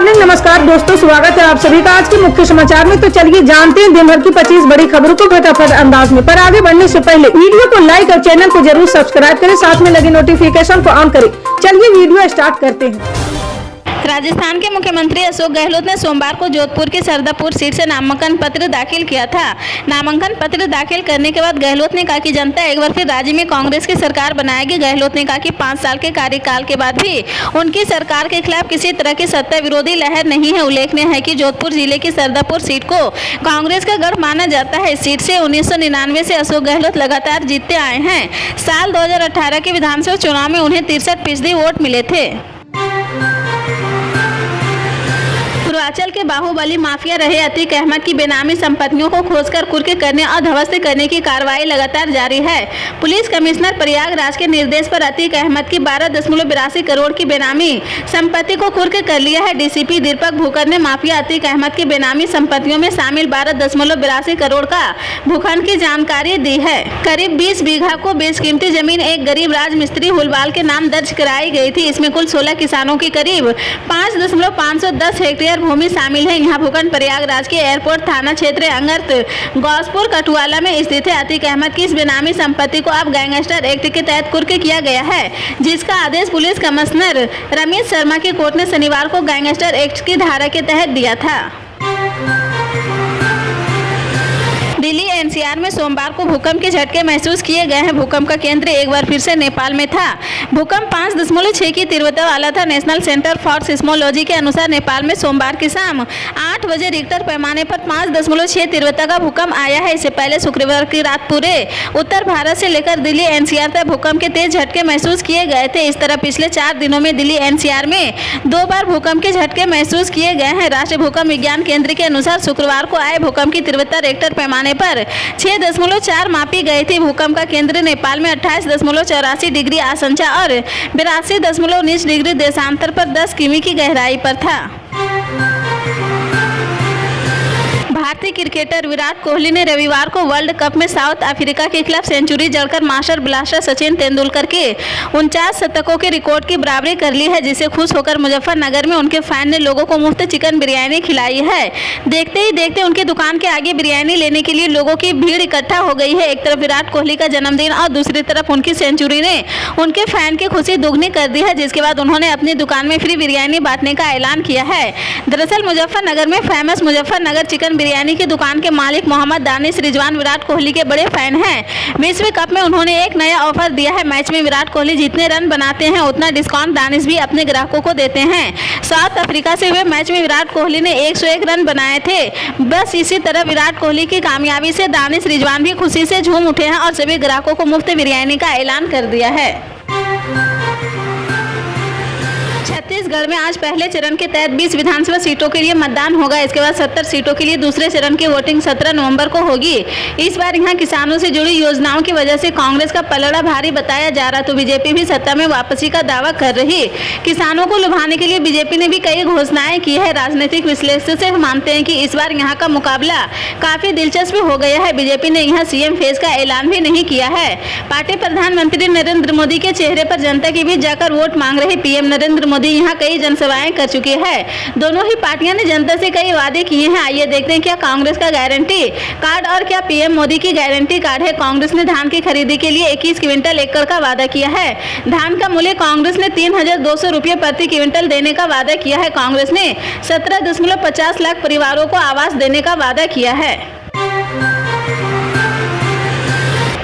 Morning. नमस्कार दोस्तों, स्वागत है आप सभी का आज के मुख्य समाचार में। तो चलिए जानते हैं दिन भर की 25 बड़ी खबरों को फटाफट अंदाज में। पर आगे बढ़ने से पहले वीडियो को लाइक और चैनल को जरूर सब्सक्राइब करें, साथ में लगे नोटिफिकेशन को ऑन करें। चलिए वीडियो स्टार्ट करते हैं। राजस्थान के मुख्यमंत्री अशोक गहलोत ने सोमवार को जोधपुर की सरदापुर सीट से नामांकन पत्र दाखिल किया था। नामांकन पत्र दाखिल करने के बाद गहलोत ने कहा कि जनता एक बार फिर राज्य में कांग्रेस की सरकार बनाएगी। गहलोत ने कहा कि 5 साल के कार्यकाल के बाद भी उनकी सरकार के खिलाफ किसी तरह की सत्ता विरोधी लहर नहीं है। उल्लेखनीय है कि जोधपुर जिले की सरदापुर सीट को कांग्रेस का गढ़ माना जाता है। इस सीट से 1999 से अशोक गहलोत लगातार जीतते आए हैं। साल 2018 के विधानसभा चुनाव में उन्हें 63% वोट मिले थे। पूर्वांचल के बाहुबली माफिया रहे अतीक अहमद की बेनामी संपत्तियों को खोजकर कुर्क करने और ध्वस्त करने की कार्रवाई लगातार जारी है। पुलिस कमिश्नर प्रयागराज के निर्देश पर अतीक अहमद की 12.82 करोड़ की बेनामी संपत्ति को कुर्क कर लिया है। डीसीपी दीपक भूकर ने माफिया अतीक अहमद की बेनामी संपत्तियों में शामिल 12.82 करोड़ का भूखंड की जानकारी दी है। करीब 20 बीघा को बेशकीमती जमीन एक गरीब राजमिस्त्री हुलवाल के नाम दर्ज कराई गई थी। इसमें कुल 16 किसानों की करीब 5.510 हेक्टेयर भूमि शामिल है। यहाँ भूखंड प्रयागराज के एयरपोर्ट थाना क्षेत्र अंतर्गत गौसपुर कठुआला में स्थित है। अतीक अहमद की इस बेनामी संपत्ति को अब गैंगस्टर एक्ट के तहत कुर्क किया गया है, जिसका आदेश पुलिस कमिश्नर रमेश शर्मा की कोर्ट ने शनिवार को गैंगस्टर एक्ट की धारा के तहत दिया था। दिल्ली एनसीआर में सोमवार को भूकंप के झटके महसूस किए गए हैं। भूकंप का केंद्र एक बार फिर से नेपाल में था। भूकंप 5.6 की तीव्रता वाला था। नेशनल सेंटर फॉर सिस्मोलॉजी के अनुसार नेपाल में सोमवार की शाम 8 बजे रिक्टर पैमाने पर 5.6 तीव्रता का भूकंप आया है। इससे पहले शुक्रवार की रात पूरे उत्तर भारत से लेकर दिल्ली एनसीआर तक भूकंप के तेज झटके महसूस किए गए थे। इस तरह पिछले 4 दिनों में दिल्ली एनसीआर में 2 बार भूकंप के झटके महसूस किए गए हैं। राष्ट्रीय भूकंप विज्ञान केंद्र के अनुसार शुक्रवार को आए भूकंप की तीव्रता रिक्टर पैमाने पर 6.4 मापी गई थी। भूकंप का केंद्र नेपाल में 28.84 डिग्री आशंसा और 82.19 डिग्री देशांतर पर 10 किमी की गहराई पर था। भारतीय क्रिकेटर विराट कोहली ने रविवार को वर्ल्ड कप में साउथ अफ्रीका के खिलाफ सेंचुरी जड़कर मास्टर ब्लास्टर सचिन तेंदुलकर के 49 शतकों के रिकॉर्ड की बराबरी कर ली है, जिससे खुश होकर मुजफ्फरनगर में उनके फैन ने लोगों को मुफ्त चिकन बिरयानी खिलाई है। देखते ही देखते उनकी दुकान के आगे बिरयानी लेने के लिए लोगों की भीड़ इकट्ठा हो गई है। एक तरफ विराट कोहली का जन्मदिन और दूसरी तरफ उनकी सेंचुरी ने उनके फैन की खुशी दोगुनी कर दी है, जिसके बाद उन्होंने अपनी दुकान में फ्री बिरयानी बांटने का ऐलान किया है। दरअसल मुजफ्फरनगर में फेमस मुजफ्फरनगर चिकन बिरयानी की दुकान के मालिक मोहम्मद दानिश रिजवान विराट कोहली के बड़े फैन हैं। विश्व कप में उन्होंने एक नया ऑफर दिया है। मैच में विराट कोहली जितने रन बनाते हैं उतना डिस्काउंट दानिश भी अपने ग्राहकों को देते हैं। साउथ अफ्रीका से हुए मैच में विराट कोहली ने 101 रन बनाए थे। बस इसी तरह विराट कोहली की कामयाबी से दानिश रिजवान भी खुशी से झूम उठे हैं और सभी ग्राहकों को मुफ्त बिरयानी का ऐलान कर दिया है। छत्तीसगढ़ में आज पहले चरण के तहत 20 विधानसभा सीटों के लिए मतदान होगा। इसके बाद 70 सीटों के लिए दूसरे चरण की वोटिंग 17 नवंबर को होगी। इस बार यहां किसानों से जुड़ी योजनाओं की वजह से कांग्रेस का पलड़ा भारी बताया जा रहा, तो बीजेपी भी सत्ता में वापसी का दावा कर रही। किसानों को लुभाने के लिए बीजेपी ने भी कई घोषणाएं की है। राजनीतिक विश्लेषक से मानते हैं कि इस बार यहाँ का मुकाबला काफी दिलचस्प हो गया है। बीजेपी ने यहाँ सीएम फेज का ऐलान भी नहीं किया है। पार्टी प्रधानमंत्री नरेंद्र मोदी के चेहरे पर जनता के बीच जाकर वोट मांग रहे पीएम नरेंद्र मोदी यहाँ कई जनसभाएं कर चुके हैं। दोनों ही पार्टियां ने जनता से कई वादे किए हैं। आइए देखते हैं क्या कांग्रेस का गारंटी कार्ड और क्या पीएम मोदी की गारंटी कार्ड है। कांग्रेस ने धान की खरीदी के लिए 21 क्विंटल एकड़ का वादा किया है। धान का मूल्य कांग्रेस ने 3,200 रुपये प्रति क्विंटल देने का वादा किया है। कांग्रेस ने 17.50 लाख परिवारों को आवास देने का वादा किया है।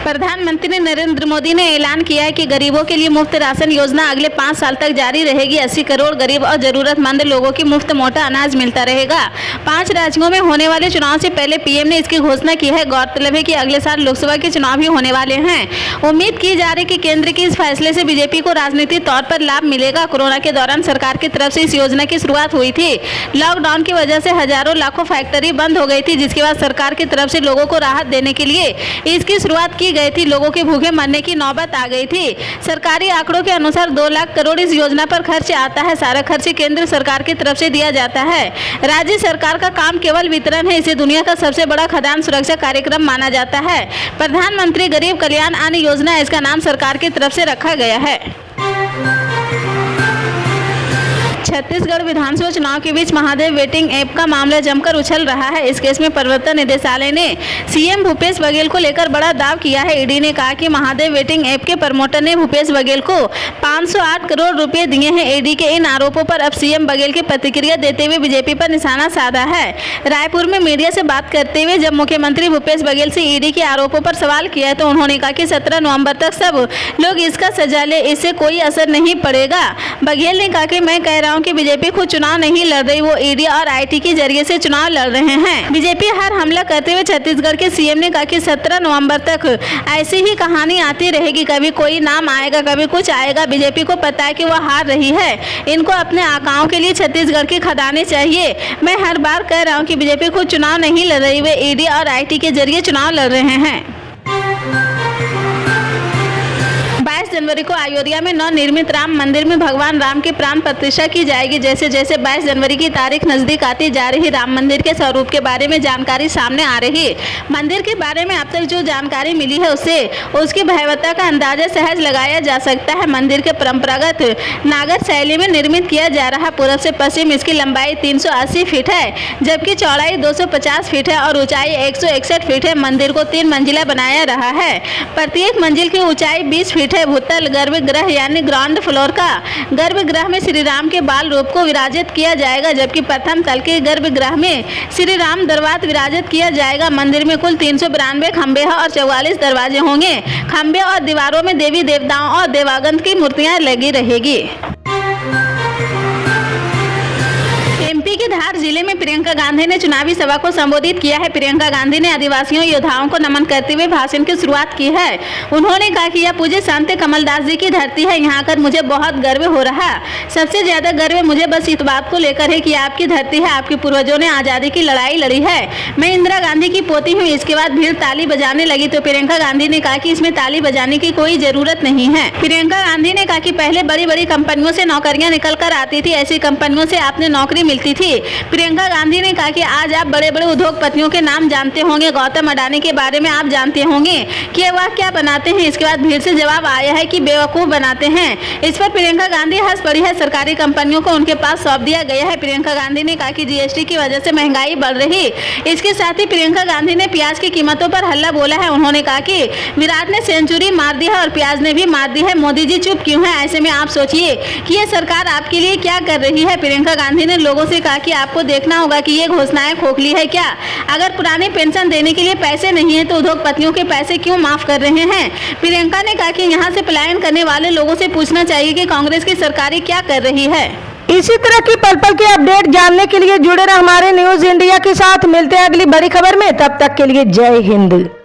प्रधानमंत्री नरेंद्र मोदी ने ऐलान किया है कि गरीबों के लिए मुफ्त राशन योजना अगले 5 साल तक जारी रहेगी। 80 करोड़ गरीब और जरूरतमंद लोगों की मुफ्त मोटा अनाज मिलता रहेगा। 5 राज्यों में होने वाले चुनाव से पहले पीएम ने इसकी घोषणा की है। गौरतलब है कि अगले साल लोकसभा के चुनाव भी होने वाले हैं। उम्मीद की जा रही है कि केंद्र के इस फैसले से बीजेपी को राजनीतिक तौर पर लाभ मिलेगा। कोरोना के दौरान सरकार की तरफ से इस योजना की शुरुआत हुई थी। लॉकडाउन की वजह से हजारों लाखों फैक्ट्री बंद हो गई थी, जिसके बाद सरकार की तरफ से लोगों को राहत देने के लिए इसकी शुरुआत की गई थी। लोगों के भूखे मरने की नौबत आ गई थी। सरकारी आंकड़ों के अनुसार 2 लाख करोड़ इस योजना पर खर्च आता है। सारा खर्च केंद्र सरकार की तरफ से दिया जाता है। राज्य सरकार का काम केवल वितरण है। इसे दुनिया का सबसे बड़ा खाद्यान्न सुरक्षा कार्यक्रम माना जाता है। प्रधानमंत्री गरीब कल्याण अन्न योजना इसका नाम सरकार की तरफ से रखा गया है। छत्तीसगढ़ विधानसभा चुनाव के बीच महादेव वेटिंग ऐप का मामला जमकर उछल रहा है। इस केस में प्रवर्तन निदेशालय ने सीएम भूपेश बघेल को लेकर बड़ा दाव किया है। ईडी ने कहा कि महादेव वेटिंग ऐप के प्रमोटर ने भूपेश बघेल को 508 करोड़ रुपए दिए हैं। ईडी के इन आरोपों पर अब सीएम बघेल की प्रतिक्रिया देते हुए बीजेपी पर निशाना साधा है। रायपुर में मीडिया से बात करते हुए जब मुख्यमंत्री भूपेश बघेल से ईडी के आरोपों पर सवाल किया तो उन्होंने कहा कि 17 नवंबर तक सब लोग इसका सजा ले, इससे कोई असर नहीं पड़ेगा। बघेल ने कहा कि मैं कह रहा हूं कि बीजेपी खुद चुनाव नहीं लड़ रही, वो ईडी और आईटी के जरिए से चुनाव लड़ रहे हैं। बीजेपी हर हमला करते हुए छत्तीसगढ़ के सीएम ने कहा कि 17 नवंबर तक ऐसी ही कहानी आती रहेगी, कभी कोई नाम आएगा, कभी कुछ आएगा। बीजेपी को पता है कि वो हार रही है, इनको अपने आकाओं के लिए छत्तीसगढ़ की खदानें चाहिए। मैं हर बार कह रहा हूँ कि बीजेपी खुद चुनाव नहीं लड़ रही, वे ईडी और आईटी के जरिए चुनाव लड़ रहे हैं। 22 जनवरी को अयोध्या में नवनिर्मित राम मंदिर में भगवान राम की प्राण प्रतिष्ठा की जाएगी। जैसे जैसे 22 जनवरी की तारीख नजदीक आती जा रही, राम मंदिर के स्वरूप के बारे में जानकारी सामने आ रही। मंदिर के बारे में अब तक जो जानकारी मिली है उससे उसकी भयावहता का अंदाजा सहज लगाया जा सकता है। मंदिर के परंपरागत नागर शैली में निर्मित किया जा रहा। पूर्व से पश्चिम इसकी लंबाई 380 फीट है, जबकि चौड़ाई 250 फीट है और ऊंचाई 161 फीट है। मंदिर को 3 मंजिला बनाया रहा है। प्रत्येक मंजिल की ऊंचाई 20 फीट है। भूतल गर्भगृह यानी ग्राउंड फ्लोर का गर्भगृह में श्री राम के बाल रूप को विराजित किया जाएगा, जबकि प्रथम तल के गर्भगृह में श्री राम दरबार विराजित किया जाएगा। मंदिर में कुल 392 खंबे हैं और 44 दरवाजे होंगे। खंबे और दीवारों में देवी देवताओं और देवागंत की मूर्तियां लगी रहेगी। एमपी के धार जिले में प्रियंका गांधी ने चुनावी सभा को संबोधित किया है। प्रियंका गांधी ने आदिवासियों योद्धाओं को नमन करते हुए भाषण की शुरुआत की है। उन्होंने कहा कि यह पूज्य संत कमलदास जी की धरती है, यहाँ आकर मुझे बहुत गर्व हो रहा। सबसे ज्यादा गर्व मुझे बस इस बात को लेकर है कि आपकी धरती है, आपके पूर्वजों ने आजादी की लड़ाई लड़ी है। मैं इंदिरा गांधी की पोती हूँ। इसके बाद भीड़ ताली बजाने लगी तो प्रियंका गांधी ने कहा कि इसमें ताली बजाने की कोई जरूरत नहीं है। प्रियंका गांधी ने कहा कि पहले बड़ी बड़ी कंपनियों से नौकरियां निकल कर आती थी, ऐसी कंपनियों से आपने नौकरी मिलती थी। प्रियंका गांधी ने कहा कि आज आप बड़े बड़े उद्योगपतियों के नाम जानते होंगे, गौतम अडानी के बारे में आप जानते होंगे कि वह क्या बनाते हैं। इसके बाद भीड़ से जवाब आया है कि बेवकूफ बनाते हैं। इस पर प्रियंका गांधी हंस पड़ी है। सरकारी कंपनियों को उनके पास सौंप दिया गया है। प्रियंका गांधी ने कहा कि जीएसटी की वजह से महंगाई बढ़ रही। इसके साथ ही प्रियंका गांधी ने प्याज की कीमतों पर हल्ला बोला है। उन्होंने कहा कि विराट ने सेंचुरी मार दी है और प्याज ने भी मार दी है, मोदी जी चुप क्यों है। ऐसे में आप सोचिए कि ये सरकार आपके लिए क्या कर रही है। प्रियंका गांधी ने लोगों से कहा कि आपको देखना होगा कि ये घोषणाएं खोखली है क्या। अगर पुरानी पेंशन देने के लिए पैसे नहीं है तो उद्योगपतियों के पैसे क्यों माफ कर रहे हैं। प्रियंका ने कहा कि यहाँ से पलायन करने वाले लोगों से पूछना चाहिए कि कांग्रेस की सरकारें क्या कर रही है। इसी तरह की पल पल के अपडेट जानने के लिए जुड़े रहे हमारे न्यूज इंडिया के साथ। मिलते हैं अगली बड़ी खबर में, तब तक के लिए जय हिंद।